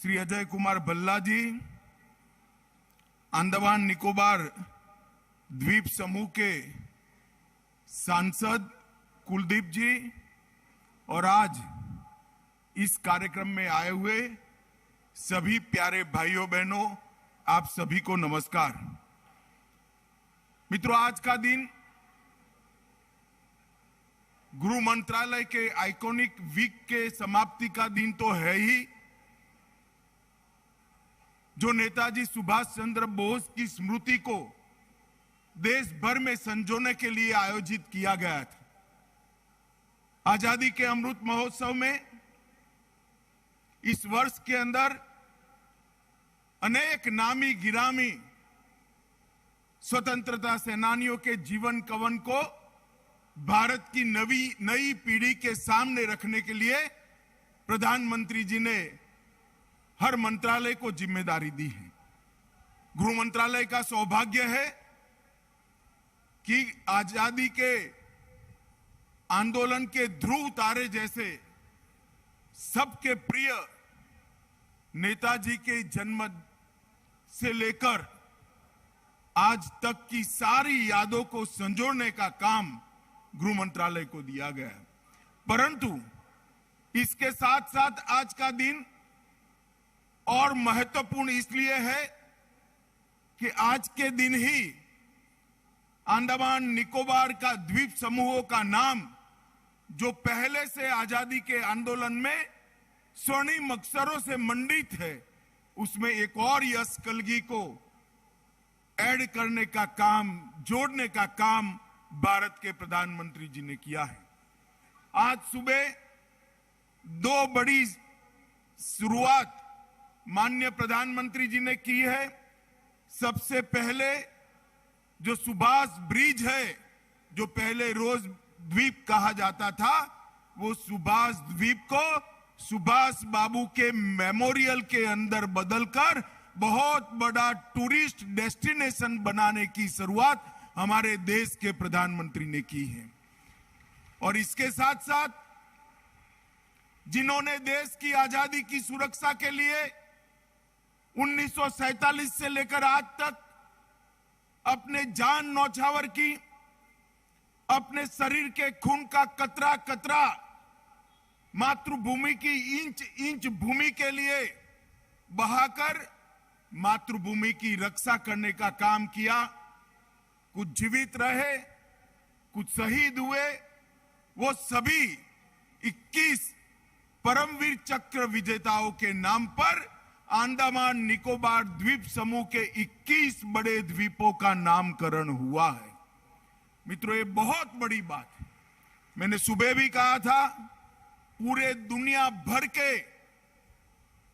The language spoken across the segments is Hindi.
श्री अजय कुमार भल्ला जी, अंडमान निकोबार द्वीप समूह के सांसद कुलदीप जी और आज इस कार्यक्रम में आए हुए सभी प्यारे भाइयों बहनों, आप सभी को नमस्कार। मित्रों, आज का दिन गृह मंत्रालय के आइकॉनिक वीक के समाप्ति का दिन तो है ही, जो नेताजी सुभाष चंद्र बोस की स्मृति को देश भर में संजोने के लिए आयोजित किया गया था। आजादी के अमृत महोत्सव में इस वर्ष के अंदर अनेक नामी गिरामी स्वतंत्रता सेनानियों के जीवन कवन को भारत की नई पीढ़ी के सामने रखने के लिए प्रधानमंत्री जी ने हर मंत्रालय को जिम्मेदारी दी है। गृह मंत्रालय का सौभाग्य है कि आजादी के आंदोलन के ध्रुव तारे जैसे सबके प्रिय नेताजी के जन्म से लेकर आज तक की सारी यादों को संजोड़ने का काम गृह मंत्रालय को दिया गया है। परंतु इसके साथ साथ आज का दिन और महत्वपूर्ण इसलिए है कि आज के दिन ही अंडमान निकोबार का द्वीप समूहों का नाम, जो पहले से आजादी के आंदोलन में स्वर्णिम अक्षरों से मंडित है, उसमें एक और यश कलगी को ऐड करने का काम, जोड़ने का काम भारत के प्रधानमंत्री जी ने किया है। आज सुबह दो बड़ी शुरुआत माननीय प्रधानमंत्री जी ने की है। सबसे पहले जो सुभाष ब्रिज है, जो पहले रोज द्वीप कहा जाता था, वो सुभाष द्वीप को सुभाष बाबू के मेमोरियल के अंदर बदलकर बहुत बड़ा टूरिस्ट डेस्टिनेशन बनाने की शुरुआत हमारे देश के प्रधानमंत्री ने की है। और इसके साथ साथ जिन्होंने देश की आजादी की सुरक्षा के लिए 1947 से लेकर आज तक अपने जान न्यौछावर की, अपने शरीर के खून का कतरा कतरा मातृभूमि की इंच इंच भूमि के लिए बहाकर मातृभूमि की रक्षा करने का काम किया। कुछ जीवित रहे, कुछ शहीद हुए, वो सभी 21 परमवीर चक्र विजेताओं के नाम पर अंडमान निकोबार द्वीप समूह के 21 बड़े द्वीपों का नामकरण हुआ है। मित्रों, ये बहुत बड़ी बात है। मैंने सुबह भी कहा था, पूरे दुनिया भर के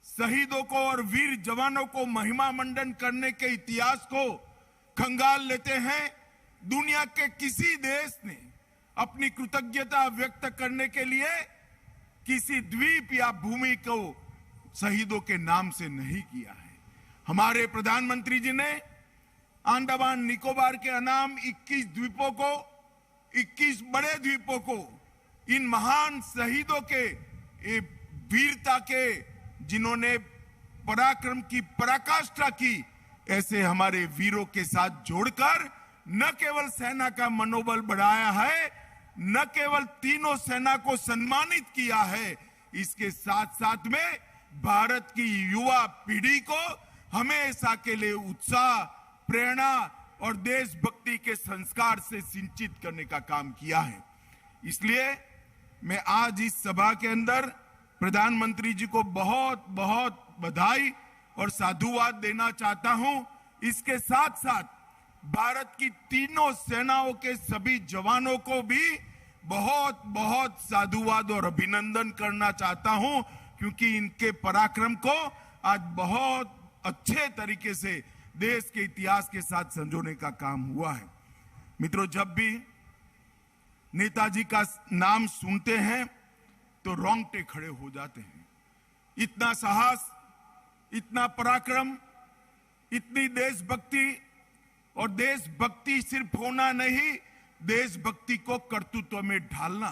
शहीदों को और वीर जवानों को महिमा मंडन करने के इतिहास को खंगाल लेते हैं। दुनिया के किसी देश ने अपनी कृतज्ञता व्यक्त करने के लिए किसी द्वीप या भूमि को शहीदों के नाम से नहीं किया है। हमारे प्रधानमंत्री जी ने अंडमान निकोबार के अनाम 21 द्वीपों को, 21 बड़े द्वीपों को इन महान शहीदों के वीरता के, जिन्होंने पराक्रम की पराकाष्ठा की, ऐसे हमारे वीरों के साथ जोड़कर न केवल सेना का मनोबल बढ़ाया है, न केवल तीनों सेना को सम्मानित किया है, इसके साथ साथ में भारत की युवा पीढ़ी को हमेशा के लिए उत्साह, प्रेरणा और देशभक्ति के संस्कार से सिंचित करने का काम किया है। इसलिए मैं आज इस सभा के अंदर प्रधानमंत्री जी को बहुत बहुत बधाई और साधुवाद देना चाहता हूं। इसके साथ साथ भारत की तीनों सेनाओं के सभी जवानों को भी बहुत बहुत साधुवाद और अभिनंदन करना चाहता हूं, क्योंकि इनके पराक्रम को आज बहुत अच्छे तरीके से देश के इतिहास के साथ संजोने का काम हुआ है। मित्रों, जब भी नेताजी का नाम सुनते हैं तो रोंगटे खड़े हो जाते हैं। इतना साहस, इतना पराक्रम, इतनी देशभक्ति, और देशभक्ति सिर्फ होना नहीं, देशभक्ति को कर्तृत्व में ढालना,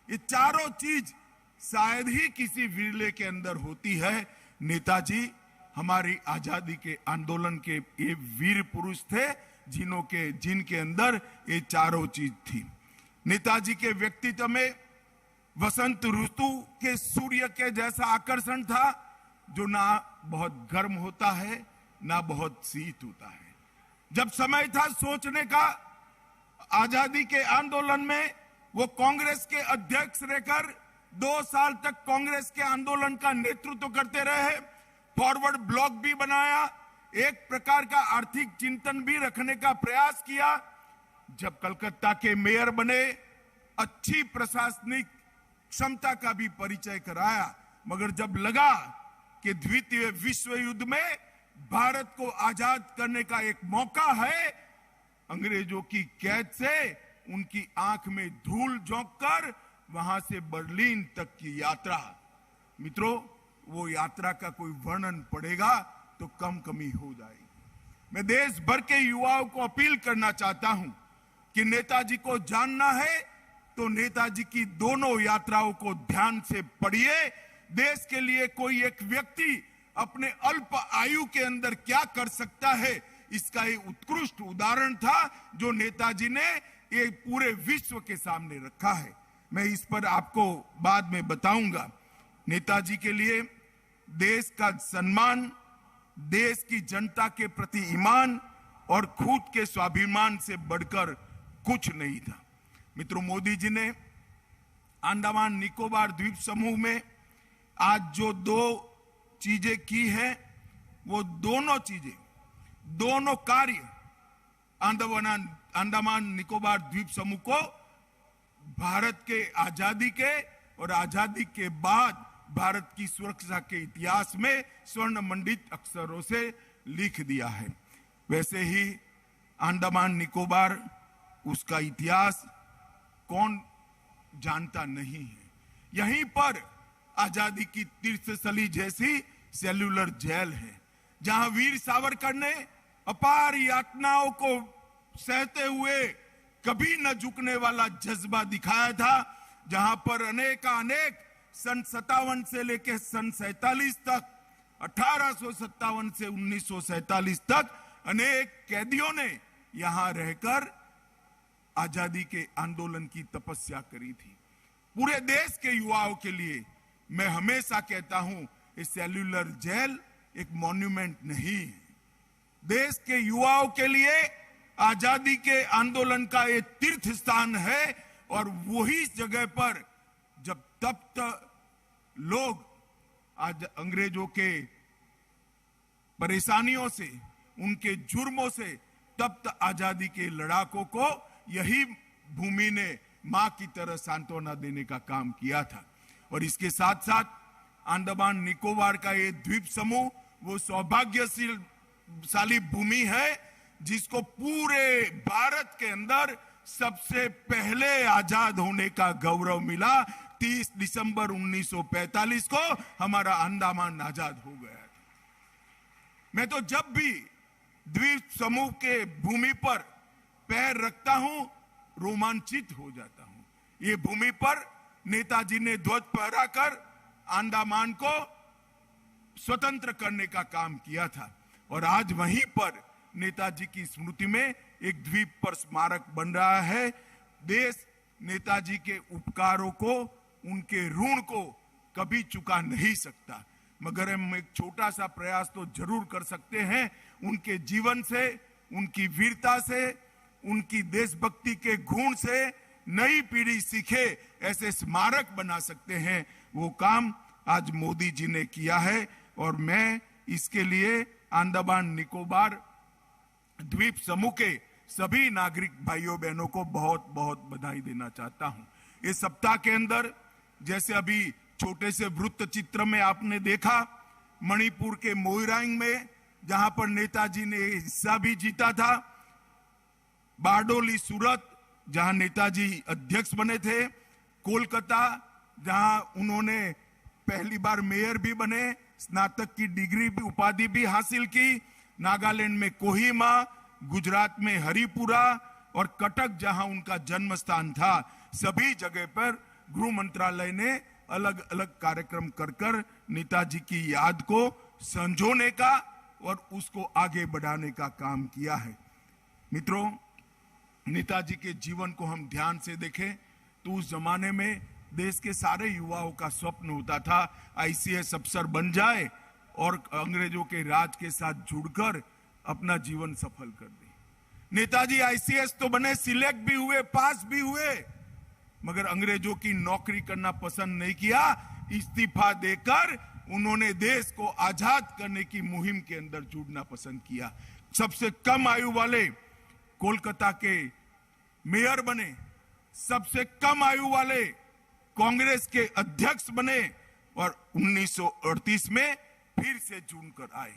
ये चारों चीज शायद ही किसी विरले के अंदर होती है। नेताजी हमारी आजादी के आंदोलन के ये वीर पुरुष थे जिनके अंदर ये चारों चीज थी। नेताजी के व्यक्तित्व में वसंत ऋतु के सूर्य के जैसा आकर्षण था, जो ना बहुत गर्म होता है ना बहुत शीत होता है। जब समय था सोचने का, आजादी के आंदोलन में वो कांग्रेस के अध्यक्ष रहकर 2 साल तक कांग्रेस के आंदोलन का नेतृत्व करते रहे। फॉरवर्ड ब्लॉक भी बनाया, एक प्रकार का आर्थिक चिंतन भी रखने का प्रयास किया। जब कलकत्ता के मेयर बने, अच्छी प्रशासनिक क्षमता का भी परिचय कराया, मगर जब लगा कि द्वितीय विश्व युद्ध में भारत को आजाद करने का एक मौका है, अंग्रेजों की कैद से उनकी आंख में धूल झोंककर वहां से बर्लिन तक की यात्रा, मित्रों वो यात्रा का कोई वर्णन पड़ेगा तो कम कमी हो जाएगी। मैं देश भर के युवाओं को अपील करना चाहता हूं कि नेताजी को जानना है तो नेताजी की दोनों यात्राओं को ध्यान से पढ़िए। देश के लिए कोई एक व्यक्ति अपने अल्प आयु के अंदर क्या कर सकता है, इसका एक उत्कृष्ट उदाहरण था जो नेताजी ने ये पूरे विश्व के सामने रखा है। मैं इस पर आपको बाद में बताऊंगा। नेताजी के लिए देश का सम्मान, देश की जनता के प्रति ईमान और खुद के स्वाभिमान से बढ़कर कुछ नहीं था। मित्रों, मोदी जी ने अंडमान निकोबार द्वीप समूह में आज जो 2 चीजें की है, वो दोनों कार्य अंडमान निकोबार द्वीप समूह को भारत के आजादी के और आजादी के बाद भारत की सुरक्षा के इतिहास में स्वर्ण मंडित अक्षरों से लिख दिया है। वैसे ही अंडमान निकोबार, उसका इतिहास कौन जानता नहीं है। यहीं पर आजादी की तीर्थस्थली जैसी सेल्युलर जेल है, जहां वीर सावरकर ने अपार यातनाओं को सहते हुए कभी न झुकने वाला जज्बा दिखाया था, जहां पर अनेक सन 57 से लेकर सन 47 तक, 1857 से 1947 तक अनेक कैदियों ने यहां रहकर आजादी के आंदोलन की तपस्या करी थी। पूरे देश के युवाओं के लिए मैं हमेशा कहता हूं, ये सेल्युलर जेल एक मॉन्यूमेंट नहीं है। देश के युवाओं के लिए आजादी के आंदोलन का एक तीर्थ स्थान है, और वही जगह पर जब तब लोग आज अंग्रेजों के परेशानियों से, उनके जुर्मों से तप्त आजादी के लड़ाकों को यही भूमि ने मां की तरह सांत्वना देने का काम किया था। और इसके साथ साथ अंडमान निकोबार का ये द्वीप समूह वो सौभाग्यशाली भूमि है जिसको पूरे भारत के अंदर सबसे पहले आजाद होने का गौरव मिला। 30 दिसंबर 1945 को हमारा अंडमान आजाद हो गया। मैं तो जब भी द्वीप समूह के भूमि पर पैर रखता हूं रोमांचित हो जाता हूं। ये भूमि पर नेताजी ने ध्वज फहराकर अंडमान को स्वतंत्र करने का काम किया था, और आज वहीं पर नेताजी की स्मृति में एक द्वीप पर स्मारक बन रहा है। देश नेताजी के उपकारों को, उनके ऋण को कभी चुका नहीं सकता, मगर हम एक छोटा सा प्रयास तो जरूर कर सकते हैं। उनके जीवन से, उनकी वीरता से, उनकी देशभक्ति के गुण से नई पीढ़ी सीखे, ऐसे स्मारक बना सकते हैं। वो काम आज मोदी जी ने किया है, और मैं इसके लिए अंडमान निकोबार द्वीप समूह के सभी नागरिक भाइयों बहनों को बहुत बहुत बधाई देना चाहता हूं। इस सप्ताह के अंदर, जैसे अभी छोटे से वृत्त चित्र में आपने देखा, मणिपुर के मोइरांग में जहां पर नेताजी ने हिस्सा भी जीता था, बारडोली सूरत जहां नेताजी अध्यक्ष बने थे, कोलकाता जहां उन्होंने पहली बार मेयर भी बने, स्नातक की डिग्री भी, उपाधि भी हासिल की, नागालैंड में कोहिमा, गुजरात में हरिपुरा और कटक जहां उनका जन्म स्थान था, सभी जगह पर गृह मंत्रालय ने अलग अलग कार्यक्रम कर नेताजी की याद को संजोने का और उसको आगे बढ़ाने का काम किया है। मित्रों, नेताजी के जीवन को हम ध्यान से देखें तो उस जमाने में देश के सारे युवाओं का स्वप्न होता था आईसीएस अफसर बन जाए और अंग्रेजों के राज के साथ जुड़कर अपना जीवन सफल कर दे। नेताजी आईसीएस तो बने, सिलेक्ट भी हुए, पास भी हुए, मगर अंग्रेजों की नौकरी करना पसंद नहीं किया। इस्तीफा देकर उन्होंने देश को आजाद करने की मुहिम के अंदर जुड़ना पसंद किया। सबसे कम आयु वाले कोलकाता के मेयर बने, सबसे कम आयु वाले कांग्रेस के अध्यक्ष बने और 1938 में फिर से जुड़कर आए।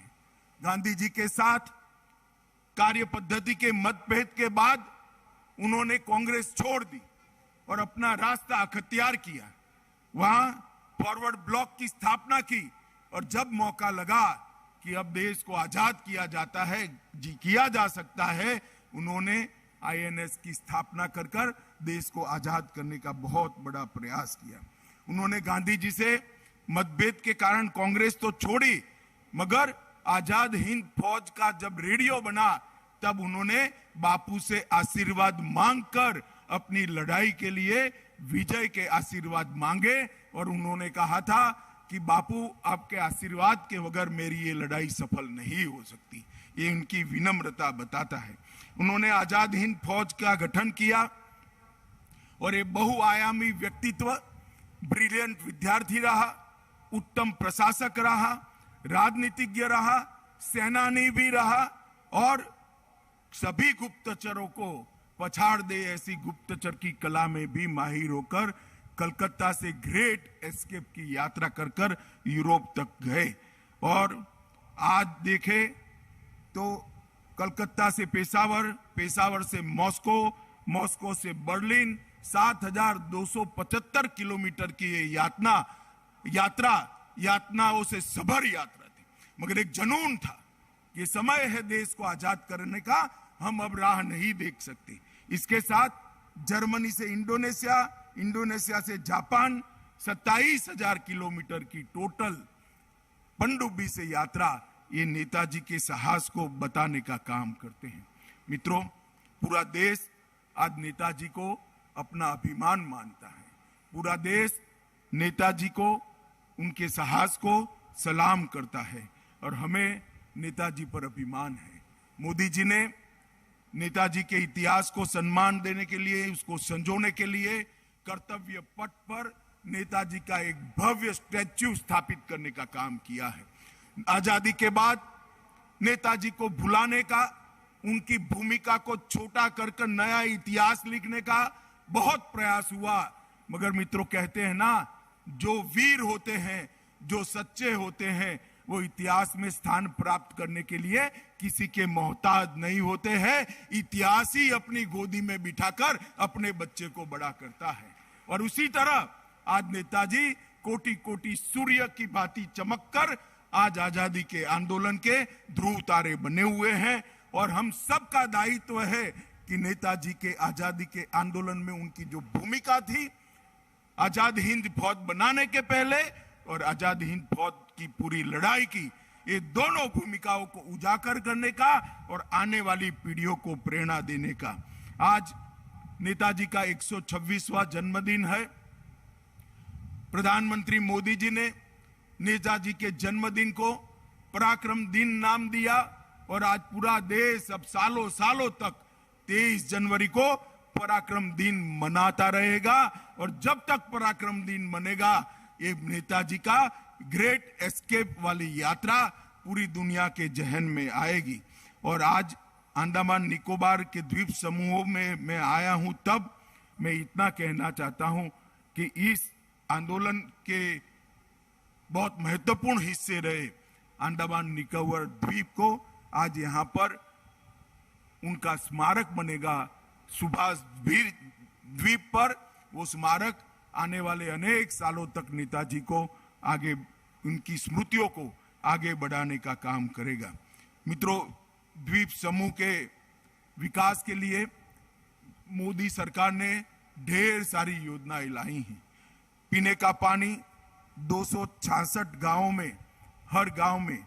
गांधी जी के साथ कार्य पद्धति के मतभेद के बाद उन्होंने कांग्रेस छोड़ दी और अपना रास्ता अख्तियार किया। वहां फॉरवर्ड ब्लॉक की स्थापना की और जब मौका लगा कि अब देश को आजाद किया जाता है, किया जा सकता है, उन्होंने आईएनएस की स्थापना कर देश को आजाद करने का बहुत बड़ा प्रयास किया। उन्होंने गांधी जी से मतभेद के कारण कांग्रेस तो छोड़ी, मगर आजाद हिंद फौज का जब रेडियो बना तब उन्होंने बापू से आशीर्वाद मांगकर अपनी लड़ाई के लिए विजय के आशीर्वाद मांगे और उन्होंने कहा था कि बापू, आपके आशीर्वाद के बगैर मेरी ये लड़ाई सफल नहीं हो सकती। ये उनकी विनम्रता बताता है। उन्होंने आजाद हिंद फौज का गठन किया और एक बहुआयामी व्यक्तित्व, ब्रिलियंट विद्यार्थी रहा, उत्तम प्रशासक रहा, राजनीतिज्ञ रहा, सेनानी भी रहा और सभी गुप्तचरों को पछाड़ दे ऐसी गुप्तचर की कला में भी माहिर होकर कलकत्ता से ग्रेट एस्केप की यात्रा कर यूरोप तक गए। और आज देखें तो कलकत्ता से पेशावर, पेशावर से मॉस्को, मॉस्को से बर्लिन, 7,275 किलोमीटर की ये यातनाओं से सभर यात्रा थी, मगर एक जुनून था कि समय है देश को आजाद करने का, हम अब राह नहीं देख सकते। इसके साथ जर्मनी से इंडोनेशिया, इंडोनेशिया से जापान, 27,000 किलोमीटर की टोटल पनडुब्बी से यात्रा, ये नेताजी के साहस को बताने का काम करते हैं। मित्रों, पूरा देश आज नेताजी को अपना अभिमान मानता है। पूरा देश नेताजी को, उनके साहस को सलाम करता है और हमें नेताजी पर अभिमान है। मोदी जी ने नेताजी के इतिहास को सम्मान देने के लिए, उसको संजोने के लिए कर्तव्य पथ पर नेताजी का एक भव्य स्टैच्यू स्थापित करने का काम किया है। आजादी के बाद नेताजी को भुलाने का, उनकी भूमिका को छोटा कर नया इतिहास लिखने का बहुत प्रयास हुआ, मगर मित्रों कहते हैं ना, जो वीर होते हैं, जो सच्चे होते हैं, वो इतिहास में स्थान प्राप्त करने के लिए किसी के मोहताज नहीं होते हैं। इतिहास ही अपनी गोदी में बिठाकर अपने बच्चे को बड़ा करता है। और उसी तरह आज नेताजी कोटि कोटि सूर्य की भांति चमककर आज आजादी के आंदोलन के ध्रुव तारे बने हुए हैं और हम सबका दायित्व है कि नेताजी के आजादी के आंदोलन में उनकी जो भूमिका थी, आजाद हिंद फौज बनाने के पहले और आजाद हिंद फौज की पूरी लड़ाई की, ये दोनों भूमिकाओं को उजागर करने का और आने वाली पीढ़ियों को प्रेरणा देने का। आज नेताजी का 126वां जन्मदिन है। प्रधानमंत्री मोदी जी ने नेताजी के जन्मदिन को पराक्रम दिन नाम दिया और आज पूरा देश अब सालों सालों तक 23 जनवरी को पराक्रम दिन मनाता रहेगा और जब तक पराक्रम दिन मनेगा, ये नेताजी का ग्रेट एस्केप वाली यात्रा पूरी दुनिया के जहन में आएगी। और आज अंडमान निकोबार के द्वीप समूहों में मैं आया हूं, तब मैं इतना कहना चाहता हूं कि इस आंदोलन के बहुत महत्वपूर्ण हिस्से रहे अंडमान निकोबार द्वीप को आज यहाँ पर उनका स्मारक बनेगा सुभाष द्वीप पर। वो स्मारक आने वाले अनेक सालों तक नेताजी को आगे, उनकी स्मृतियों को आगे बढ़ाने का काम करेगा। मित्रों, द्वीप समूह के विकास के लिए मोदी सरकार ने ढेर सारी योजनाएं लाई हैं। पीने का पानी 266 गांवों में, हर गांव में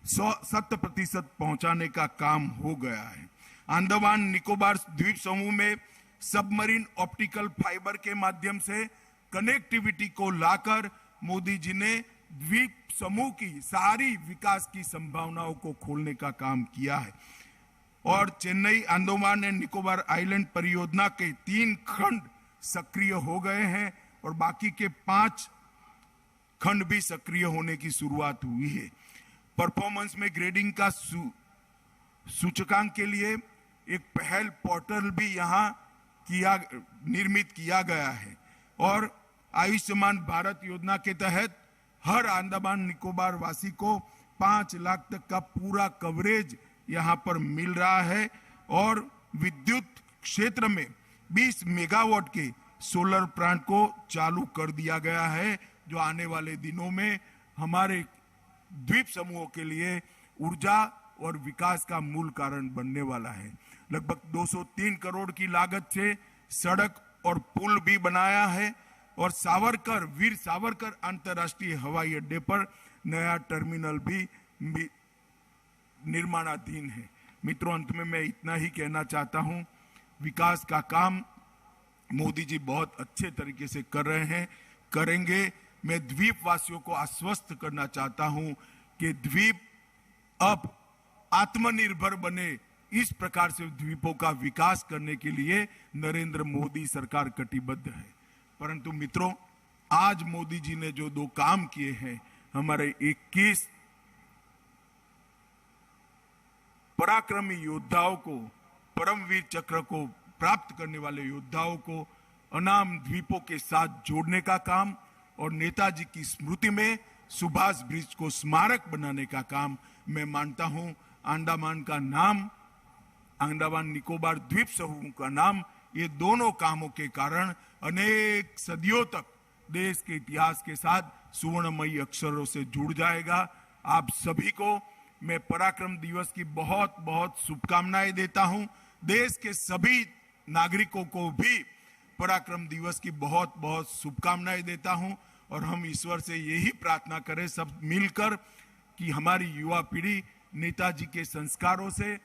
100% पहुंचाने का काम हो गया है। अंडमान निकोबार द्वीप समूह में सबमरीन ऑप्टिकल फाइबर के माध्यम से कनेक्टिविटी को लाकर मोदी जी ने द्वीप समूह की सारी विकास की संभावनाओं को खोलने का काम किया है। और चेन्नई अंडमान एंड निकोबार आइलैंड परियोजना के 3 खंड सक्रिय हो गए हैं और बाकी के 5 खंड भी सक्रिय होने की शुरुआत हुई है। परफॉर्मेंस में ग्रेडिंग का सूचकांक के लिए एक पहल पोर्टल भी यहां निर्मित किया गया है और आयुष्मान भारत योजना के तहत हर अंडमान निकोबार वासी को 5 लाख तक का पूरा कवरेज यहां पर मिल रहा है और विद्युत क्षेत्र में 20 मेगावाट के सोलर प्लांट को चालू कर दिया गया है, जो आने वाले दिनों में हमारे द्वीप समूहों के लिए ऊर्जा और विकास का मूल कारण बनने वाला है। लगभग 203 करोड़ की लागत से सड़क और पुल भी बनाया है और वीर सावरकर अंतर्राष्ट्रीय हवाई अड्डे पर नया टर्मिनल भी निर्माणाधीन है। मित्रों, अंत में मैं इतना ही कहना चाहता हूं, विकास का काम मोदी जी बहुत अच्छे तरीके से कर रहे हैं, करेंगे। मैं द्वीप वासियों को आश्वस्त करना चाहता हूं कि द्वीप अब आत्मनिर्भर बने, इस प्रकार से द्वीपों का विकास करने के लिए नरेंद्र मोदी सरकार कटिबद्ध है। परंतु मित्रों, आज मोदी जी ने जो 2 काम किए हैं, हमारे 21 पराक्रमी योद्धाओं को, परमवीर चक्र को प्राप्त करने वाले योद्धाओं को अनाम द्वीपों के साथ जोड़ने का काम और नेताजी की स्मृति में सुभाष ब्रिज को स्मारक बनाने का काम, मैं मानता हूं अंडमान का नाम, अंडमान निकोबार द्वीप समूह का नाम, ये दोनों कामों के कारण अनेक सदियों तक देश के इतिहास के साथ सुवर्णमयी अक्षरों से जुड़ जाएगा। आप सभी को मैं पराक्रम दिवस की बहुत बहुत शुभकामनाएं देता हूं। देश के सभी नागरिकों को भी पराक्रम दिवस की बहुत बहुत शुभकामनाएं देता हूं और हम ईश्वर से यही प्रार्थना करें सब मिलकर कि हमारी युवा पीढ़ी नेताजी के संस्कारों से